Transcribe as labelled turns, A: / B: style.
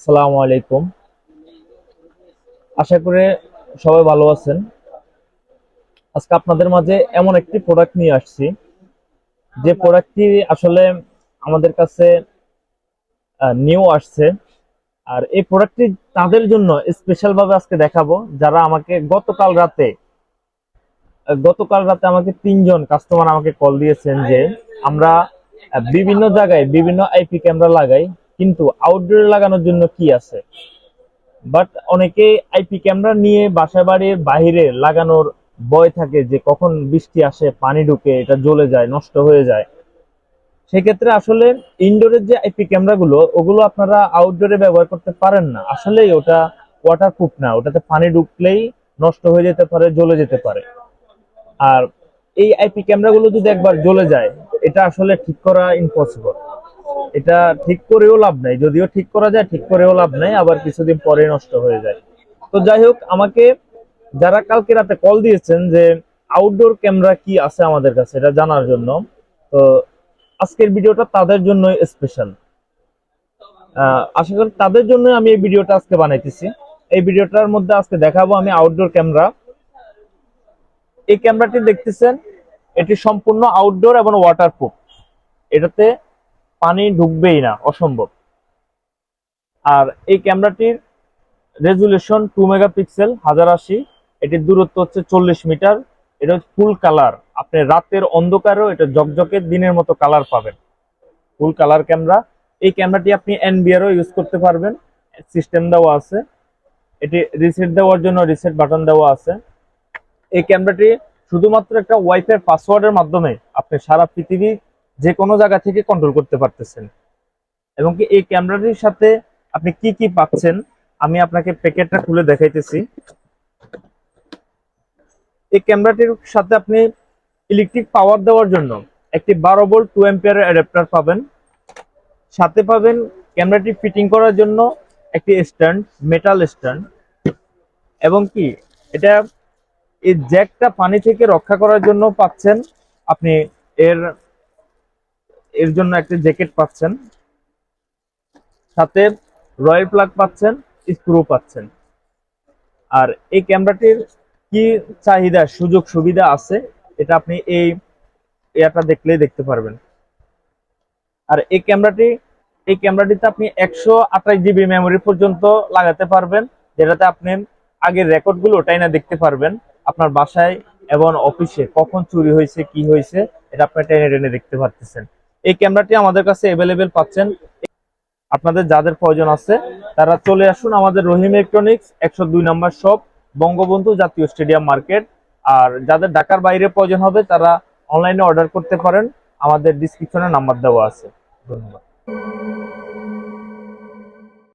A: আসসালামু আলাইকুম। আশা করি সবাই ভালো আছেন। আজকে আপনাদের মাঝে এমন একটি প্রোডাক্ট নিয়ে আসছি, যে প্রোডাক্টটি আসলে আমাদের কাছে নিউ আসছে। আর এই প্রোডাক্টটি তাদের জন্য স্পেশাল ভাবে আজকে দেখাবো, যারা আমাকে গতকাল রাতে আমাকে 3জন কাস্টমার আমাকে কল দিয়েছেন যে আমরা বিভিন্ন জায়গায় বিভিন্ন আইপি ক্যামেরা লাগাই, কিন্তু আউটডোরে লাগানোর জন্য কি আছে। বাট অনেকে আইপি ক্যামেরা নিয়ে বাসা বাড়ির বাইরে লাগানোর ভয় থাকে যে কখন বৃষ্টি আসে, পানি ঢুকে, এটা জ্বলে যায়, নষ্ট হয়ে যায়। সেক্ষেত্রে আসলে ইনডোরের যে আইপি ক্যামেরাগুলো, ওগুলো আপনারা আউটডোরে ব্যবহার করতে পারেন না। আসলেই ওটা ওয়াটারপ্রুফ না, ওটাতে পানি ঢুকলেই নষ্ট হয়ে যেতে পারে, জ্বলে যেতে পারে। আর এই আইপি ক্যামেরাগুলো যদি একবার জ্বলে যায়, এটা আসলে ঠিক করা ইম্পসিবল। এটা ঠিক করেও লাভ নাই, যদিও ঠিক করা যায়, ঠিক করেও লাভ নাই, আবার কিছুদিন পরে নষ্ট হয়ে যায়। তো যাই হোক, আমাকে যারা কালকে রাতে কল দিয়েছেন যে আউটডোর ক্যামেরা কি আছে আমাদের কাছে এটা জানার জন্য, তো আজকের ভিডিওটা তাদের জন্য স্পেশাল। আশা করি তাদের জন্য আমি এই ভিডিওটা আজকে বানাইতেছি। এই ভিডিওটার মধ্যে আজকে দেখাবো আমি আউটডোর ক্যামেরা। এই ক্যামেরাটি দেখতেছেন, এটি সম্পূর্ণ আউটডোর এবং ওয়াটারপ্রুফ। এটাতে পানি ঢুকবেই না, অসম্ভব। আর এই ক্যামেরাটির রেজুলেশন 2 মেগাপিক্সেল 1080। এটির দূরত্ব হচ্ছে 40 মিটার। এটা হচ্ছে ফুল কালার। আপনি রাতের অন্ধকারেও এটা জকজকে দিনের মতো কালার পাবেন। Full colour camera. এই ক্যামেরাটি আপনি এনবিআরও ইউজ করতে পারবেন, সিস্টেম দেওয়া আছে। এটি রিসেট দেওয়ার জন্য রিসেট বাটন দেওয়া আছে। এই ক্যামেরাটি শুধুমাত্র একটা ওয়াইফাই পাসওয়ার্ডের মাধ্যমে আপনি সারা পৃথিবী যে কোনো জায়গা থেকে কন্ট্রোল করতে পারতেছেন। এবং কি এই ক্যামেরাটির সাথে আপনি কি কি পাচ্ছেন, আমি আপনাকে প্যাকেটটা খুলে দেখাইতেছি। এই ক্যামেরাটির সাথে আপনি ইলেকট্রিক পাওয়ার দেওয়ার জন্য একটি 12 ভোল্ট 2 অ্যাম্পিয়ারের অ্যাডাপ্টার পাবেন। সাথে পাবেন ক্যামেরাটি ফিটিং করার জন্য একটি স্ট্যান্ড, মেটাল স্ট্যান্ড। এবং কি এটা এই জ্যাকটা পানি থেকে রক্ষা করার জন্য পাচ্ছেন আপনি। এর এর জন্য একটা জ্যাকেট পাচ্ছেন, সাথে রয়্যাল প্লাগ পাচ্ছেন, স্ক্রু পাচ্ছেন। আর এই ক্যামেরাটির কি চাহিদা, সুযোগ সুবিধা আছে, এটা আপনি এটা দেখলেই দেখতে পারবেন। আর এই ক্যামেরাটিতে আপনি 128 জিবি মেমোরি পর্যন্ত লাগাতে পারবেন, যেটাতে আপনি আগের রেকর্ডগুলো টাইনা দেখতে পারবেন। আপনার বাসায় এবং অফিসে কখন চুরি হয়েছে, কি হয়েছে, এটা আপনি টেনে টেনে দেখতে পারতেছেন। এই ক্যামেরাটি আমাদের কাছে অ্যাভেলেবেল পাচ্ছেন। আপনাদের যাদের প্রয়োজন আছে তারা চলে আসুন আমাদের রহিম ইলেকট্রনিক্স 102 নম্বর শপ, বঙ্গবন্ধু জাতীয় স্টেডিয়াম মার্কেট। আর যাদের ঢাকার বাইরে প্রয়োজন হবে তারা অনলাইনে অর্ডার করতে পারেন, আমাদের ডিসক্রিপশনে নাম্বার দেওয়া আছে। ধন্যবাদ।